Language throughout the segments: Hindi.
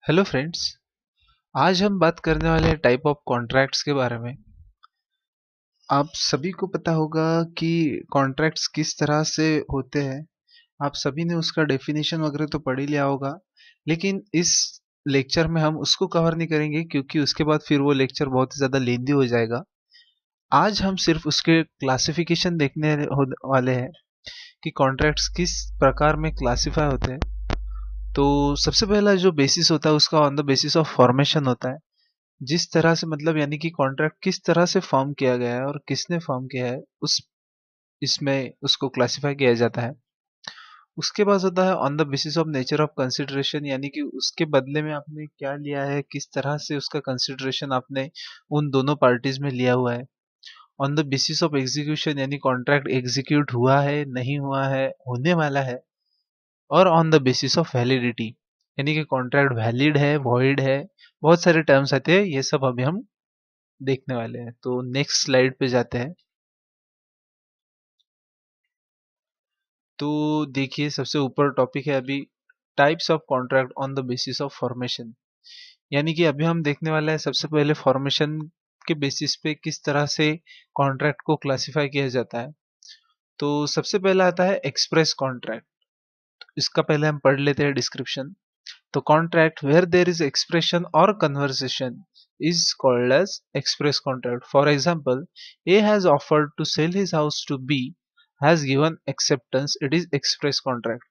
Hello friends. आज हम बात करने वाले हैं टाइप ऑफ कॉन्ट्रैक्ट्स के बारे में। आप सभी को पता होगा कि कॉन्ट्रैक्ट्स किस तरह से होते हैं। आप सभी ने उसका डेफिनेशन वगैरह तो पढ़ ही लिया होगा, लेकिन इस लेक्चर में हम उसको कवर नहीं करेंगे क्योंकि उसके बाद फिर वो लेक्चर बहुत ही ज़्यादा लेंदी हो जाएगा। आज हम सिर्फ उसके क्लासिफिकेशन देखने वाले हैं कि कॉन्ट्रैक्ट्स किस प्रकार में क्लासिफाई होते हैं। तो सबसे पहला जो बेसिस होता है उसका on the basis of formation होता है। जिस तरह से मतलब यानी कि कॉन्ट्रैक्ट किस तरह से फॉर्म किया गया है और किसने फॉर्म किया है उस इसमें उसको क्लासिफाई किया जाता है। उसके बाद होता है on the basis of nature of consideration, यानी कि उसके बदले में आपने क्या लिया है, किस तरह से उसका कंसिडरेशन आपने उन दोनों पार्टीज में लिया हुआ है। On the basis of execution, यानी कॉन्ट्रैक्ट एग्जीक्यूट हुआ है, नहीं हुआ है, होने वाला है। और on the basis of validity, यानी कि कॉन्ट्रैक्ट वैलिड है, वॉइड है। बहुत सारे टर्म्स आते हैं, ये सब अभी हम देखने वाले हैं। तो नेक्स्ट स्लाइड पे जाते हैं। तो देखिए, सबसे ऊपर टॉपिक है अभी types of contract on the basis of formation. यानी कि अभी हम देखने वाले हैं सबसे पहले फॉर्मेशन के बेसिस पे किस तरह से कॉन्ट्रैक्ट को क्लासिफाई किया जाता है। तो सबसे पहला आता है एक्सप्रेस कॉन्ट्रैक्ट। इसका पहले हम पढ़ लेते हैं डिस्क्रिप्शन। तो contract where there is expression और conversation is called as express contract. For example, A has offered to sell his house to B has given acceptance, it is express contract.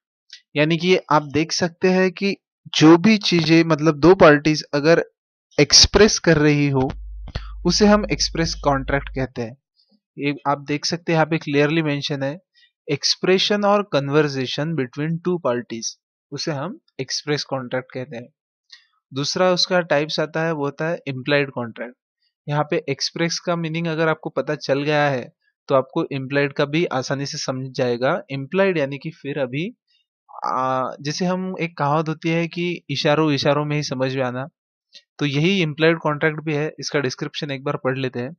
यानी कि आप देख सकते हैं कि जो भी चीजें मतलब दो पार्टीज अगर एक्सप्रेस कर रही हो उसे हम एक्सप्रेस कॉन्ट्रैक्ट कहते हैं। ये आप देख सकते हैं यहाँ पे क्लियरली मेंशन है, एक्सप्रेशन और कन्वर्सेशन बिटवीन टू पार्टीज, उसे हम एक्सप्रेस कॉन्ट्रैक्ट कहते हैं। दूसरा उसका टाइप्स आता है, वो होता है इम्प्लाइड कॉन्ट्रैक्ट। यहाँ पे एक्सप्रेस का मीनिंग अगर आपको पता चल गया है तो आपको इम्प्लाइड का भी आसानी से समझ जाएगा। इम्प्लाइड यानी कि फिर अभी जैसे हम एक कहावत होती है कि इशारों इशारों में ही समझ में आना, तो यही इम्प्लाइड कॉन्ट्रैक्ट भी है। इसका डिस्क्रिप्शन एक बार पढ़ लेते हैं।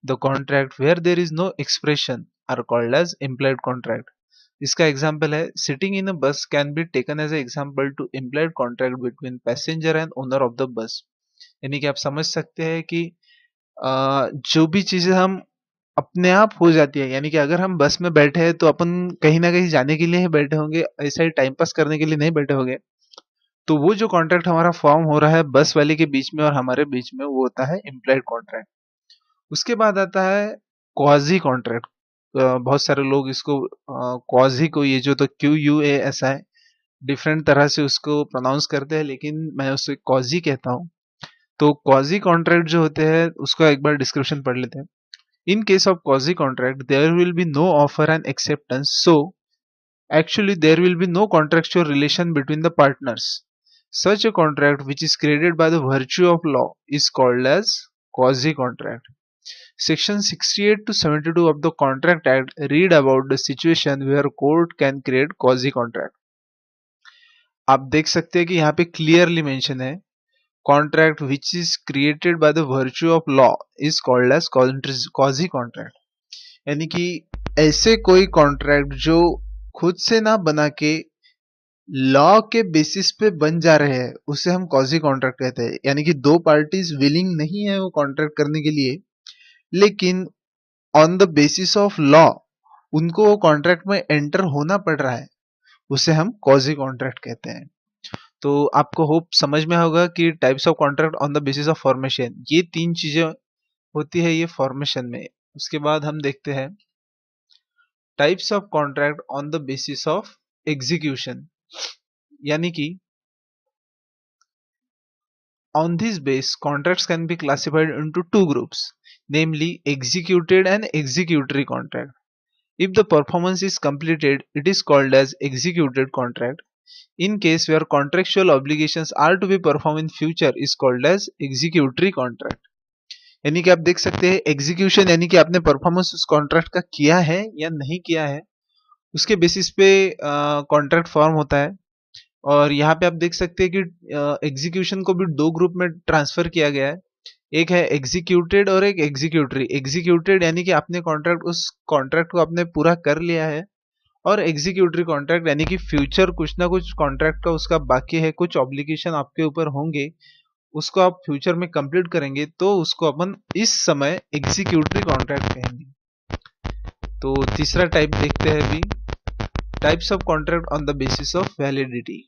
The contract where there is no expression are called as implied contract. इसका एग्जाम्पल है, sitting in a bus can be taken as example to implied contract between passenger and owner of the bus. यानी कि आप समझ सकते हैं कि जो भी चीजें हम अपने आप हो जाती है, यानी कि अगर हम बस में बैठे हैं तो अपन कहीं ना कहीं जाने के लिए ही बैठे होंगे, ऐसा ही टाइम पास करने के लिए नहीं बैठे होंगे। तो वो जो कॉन्ट्रैक्ट हमारा फॉर्म हो रहा है बस वाले के बीच में और हमारे बीच में, वो होता है इम्प्लाइड कॉन्ट्रैक्ट। उसके बाद आता है क्वाजी कॉन्ट्रैक्ट। बहुत सारे लोग इसको क्वाजी को, ये जो तो QUA ऐसा है, डिफरेंट तरह से उसको प्रोनाउंस करते हैं, लेकिन मैं उसे क्वाजी कहता हूँ। तो क्वाजी कॉन्ट्रैक्ट जो होते हैं उसका एक बार डिस्क्रिप्शन पढ़ लेते हैं। In case of quasi contract, there will be no offer and acceptance. So, actually, there will be no contractual relation between the partners. Such a contract, which is created by the virtue of law, is called as quasi contract. Section 68 to 72 of the Contract Act read about the situation where court can create quasi contract. आप देख सकते हैं कि यहाँ पे क्लियरली मेंशन है, contract which is created by the virtue of law is called as quasi contract। यानी कि ऐसे कोई कॉन्ट्रैक्ट जो खुद से ना बना के लॉ के बेसिस पे बन जा रहे हैं उसे हम क्वाजी कॉन्ट्रैक्ट कहते हैं। यानी कि दो पार्टीज विलिंग नहीं है वो कॉन्ट्रैक्ट करने के लिए, लेकिन on the basis of law उनको वो कॉन्ट्रैक्ट में एंटर होना पड़ रहा है, उसे हम क्वाजी कॉन्ट्रैक्ट कहते हैं। तो आपको होप समझ में होगा कि types of contract on the basis of formation, ये तीन चीजें होती है ये फॉर्मेशन में। उसके बाद हम देखते हैं types of contract on the basis of execution. यानी कि on this base contracts can be classified into two groups, namely executed and executory contract. If the performance is completed, it is called as executed contract. In case where contractual obligations are to be performed in future is called as executory contract. यानी कि आप देख सकते हैं एग्जीक्यूशन यानी कि आपने परफॉर्मेंस उस कॉन्ट्रैक्ट का किया है या नहीं किया है, उसके बेसिस पे कॉन्ट्रैक्ट फॉर्म होता है। और यहाँ पे आप देख सकते हैं कि एग्जीक्यूशन को भी दो ग्रुप में ट्रांसफर किया गया है, एक है एग्जीक्यूटेड और एक एग्जीक्यूटरी। एग्जीक्यूटेड यानी कि आपने कॉन्ट्रैक्ट, उस कॉन्ट्रैक्ट को आपने पूरा कर लिया है, और एग्जीक्यूटरी कॉन्ट्रैक्ट यानी कि फ्यूचर कुछ ना कुछ कॉन्ट्रैक्ट का उसका बाकी है, कुछ ऑब्लिगेशन आपके ऊपर होंगे, उसको आप फ्यूचर में कंप्लीट करेंगे, तो उसको अपन इस समय एग्जीक्यूटरी कॉन्ट्रैक्ट कहेंगे। तो तीसरा टाइप देखते हैं अभी, types of contract on the basis of validity.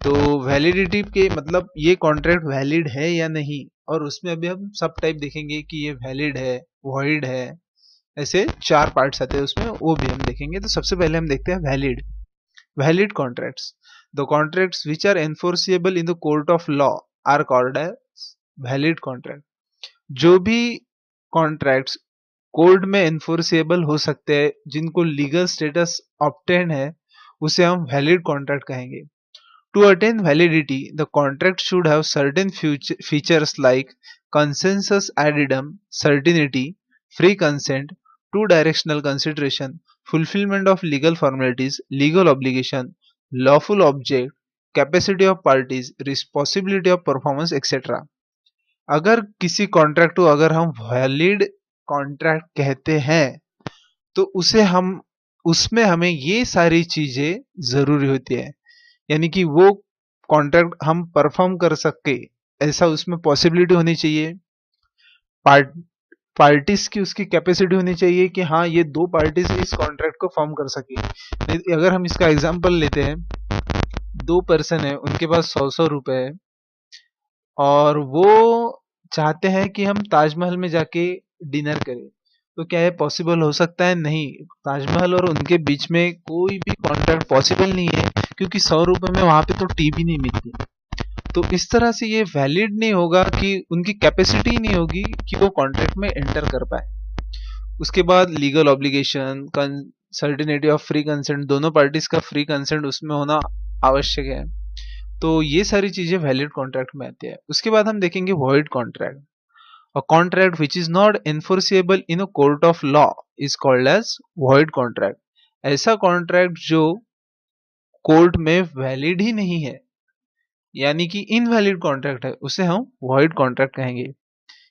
तो वैलिडिटी के मतलब ये कॉन्ट्रैक्ट वैलिड है या नहीं, और उसमें अभी हम सब टाइप देखेंगे कि ये वैलिड है, वॉइड है, ऐसे 4 पार्ट्स आते हैं उसमें, वो भी हम देखेंगे। तो सबसे पहले हम देखते हैं valid. Valid contracts, the contracts which are enforceable in the court of law are called as valid contract. जो भी कॉन्ट्रैक्ट्स कोर्ट में एनफोर्सिएबल हो सकते हैं, जिनको लीगल स्टेटस ऑब्टेन है, उसे हम वैलिड कॉन्ट्रैक्ट कहेंगे। To attain validity, the contract should have certain features like consensus addendum, certainty, free consent, two-directional consideration, fulfillment of legal formalities, legal obligation, lawful object, capacity of parties, possibility of performance, etc. अगर किसी कॉन्ट्रैक्ट को अगर हम वैलिड कॉन्ट्रैक्ट कहते हैं, तो उसे हम उसमें हमें ये सारी चीजें जरूरी होती है, यानी कि वो कॉन्ट्रैक्ट हम परफॉर्म कर सके, ऐसा उसमें पॉसिबिलिटी होनी चाहिए। पार्टीज की उसकी कैपेसिटी होनी चाहिए कि हाँ ये 2 पार्टीज इस कॉन्ट्रैक्ट को फॉर्म कर सके। अगर हम इसका एग्जांपल लेते हैं, 2 पर्सन है, उनके पास 100 रुपए है, और वो चाहते हैं कि हम ताजमहल में जाके डिनर करें। तो क्या ये पॉसिबल हो सकता है? नहीं, ताजमहल और उनके बीच में कोई भी कॉन्ट्रैक्ट पॉसिबल नहीं है, क्योंकि 100 रुपए में वहां पे तो टी भी नहीं मिलती। तो इस तरह से ये वैलिड नहीं होगा, कि उनकी कैपेसिटी नहीं होगी कि वो कॉन्ट्रैक्ट में एंटर कर पाए। उसके बाद legal obligation, certainty of free consent, दोनों पार्टीज का फ्री कंसेंट उसमें होना आवश्यक है। तो ये सारी चीजें वैलिड कॉन्ट्रैक्ट में आती है। उसके बाद हम देखेंगे void contract. A contract which is not enforceable in a court of law is called as void contract. ऐसा कॉन्ट्रैक्ट जो कोर्ट में वैलिड ही नहीं है, यानी कि इनवैलिड कॉन्ट्रैक्ट है, उसे हम void contract कहेंगे।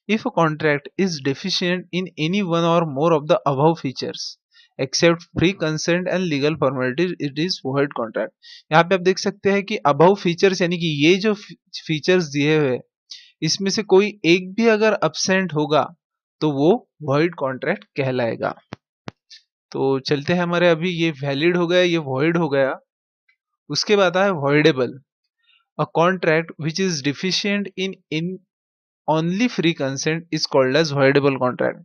If a contract is deficient in any one or more of the above features except free consent and legal formalities, it is void contract. यहाँ पे आप देख सकते हैं कि above features यानी कि ये जो फीचर्स दिए हुए, इसमें से कोई एक भी अगर अब्सेंट होगा तो वो वॉइड कॉन्ट्रैक्ट कहलाएगा। तो चलते हैं, हमारे अभी ये वैलिड हो गया, ये वॉइड हो गया। उसके बाद है voidable. A contract which is deficient in only free consent is called as voidable contract.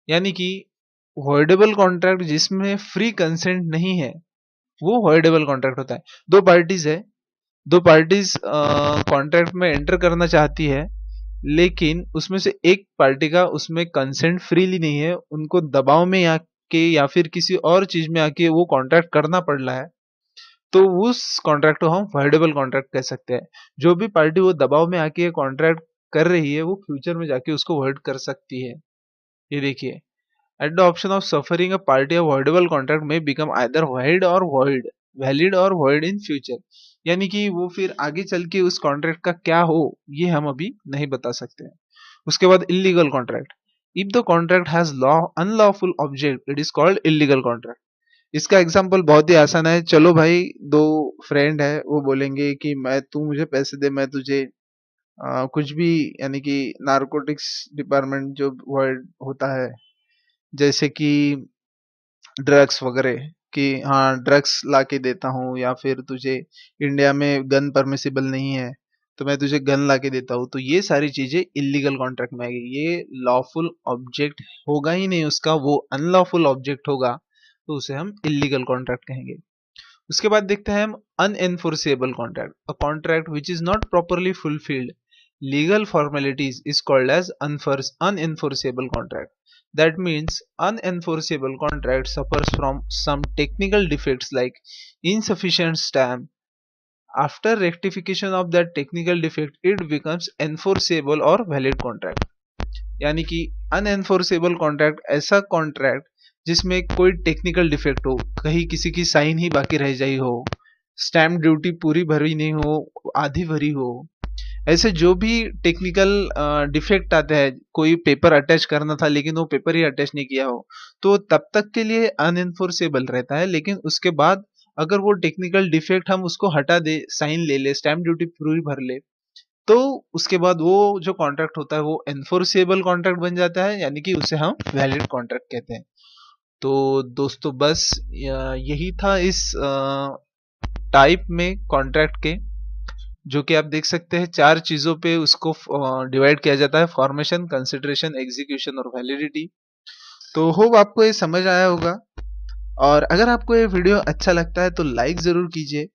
यानी कि वॉइडेबल कॉन्ट्रैक्ट जिसमें फ्री कंसेंट नहीं है, वो वॉइडेबल कॉन्ट्रैक्ट होता है। 2 पार्टीज है, 2 पार्टीज कॉन्ट्रैक्ट में एंटर करना चाहती है, लेकिन उसमें से एक पार्टी का उसमें कंसेंट फ्रीली नहीं है, उनको दबाव में आके या फिर किसी और चीज में आके वो कॉन्ट्रैक्ट करना पड़ रहा है, तो उस कॉन्ट्रैक्ट को हम वॉइडेबल कॉन्ट्रैक्ट कह सकते हैं। जो भी पार्टी वो दबाव में आके कॉन्ट्रैक्ट कर रही है, वो फ्यूचर में जाके उसको वॉइड कर सकती है। ये देखिए, at the option of suffering a party of voidable contract में बिकम आइदर वॉइड और वॉइड, वैलिड और वॉइड इन फ्यूचर। यानी कि वो फिर आगे चल के उस कॉन्ट्रैक्ट का क्या हो, ये हम अभी नहीं बता सकते हैं। उसके बाद illegal contract. If the contract has unlawful object, it is called illegal contract. इसका एग्जांपल बहुत ही आसान है। चलो भाई, 2 फ्रेंड है, वो बोलेंगे कि तू मुझे पैसे दे, मैं तुझे कुछ भी, यानी कि नारकोटिक्स डिपार्टमेंट जो वर्ड होता है, जैसे कि ड्रग्स वगैरह, कि हाँ ड्रग्स ला के देता हूँ, या फिर तुझे इंडिया में गन परमिसिबल नहीं है तो मैं तुझे गन ला के देता हूँ। तो ये सारी चीजें इलीगल कॉन्ट्रैक्ट में आएगी। ये लॉफुल ऑब्जेक्ट होगा ही नहीं उसका, वो अनलॉफुल ऑब्जेक्ट होगा, तो उसे हम इलीगल कॉन्ट्रैक्ट कहेंगे। उसके बाद देखते हैं हम unenforceable contract. A contract which is not properly fulfilled legal formalities is called as unenforceable contract. That means unenforceable contract suffers from some technical defects like insufficient stamp. After rectification of that technical defect, it becomes enforceable or valid contract. यानी कि unenforceable contract ऐसा contract जिसमें कोई टेक्निकल डिफेक्ट हो, कहीं किसी की साइन ही बाकी रह जाई हो, स्टैम्प ड्यूटी पूरी भरी नहीं हो, आधी भरी हो, ऐसे जो भी टेक्निकल डिफेक्ट आते हैं, कोई पेपर अटैच करना था लेकिन वो पेपर ही अटैच नहीं किया हो, तो तब तक के लिए अनएनफोर्सेबल रहता है। लेकिन उसके बाद अगर वो टेक्निकल डिफेक्ट हम उसको हटा दे, साइन ले ले, स्टैम्प ड्यूटी पूरी भर ले, तो उसके बाद वो जो कॉन्ट्रैक्ट होता है वो एनफोर्सेबल कॉन्ट्रैक्ट बन जाता है, यानी कि उसे हम वैलिड कॉन्ट्रैक्ट कहते हैं। तो दोस्तों बस यही था इस टाइप में कॉन्ट्रैक्ट के, जो कि आप देख सकते हैं 4 चीजों पे उसको डिवाइड किया जाता है: फॉर्मेशन, कंसिडरेशन, एग्जीक्यूशन और वैलिडिटी। तो होप आपको ये समझ आया होगा। और अगर आपको ये वीडियो अच्छा लगता है तो लाइक जरूर कीजिए,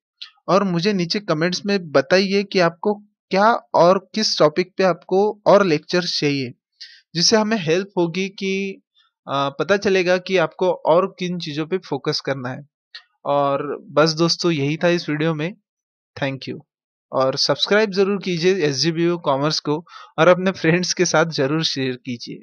और मुझे नीचे कमेंट्स में बताइए कि आपको क्या और किस टॉपिक पे आपको और लेक्चर्स चाहिए, जिससे हमें हेल्प होगी कि पता चलेगा कि आपको और किन चीज़ों पे फोकस करना है। और बस दोस्तों यही था इस वीडियो में। Thank you. और सब्सक्राइब ज़रूर कीजिए SGBU कॉमर्स को, और अपने फ्रेंड्स के साथ ज़रूर शेयर कीजिए।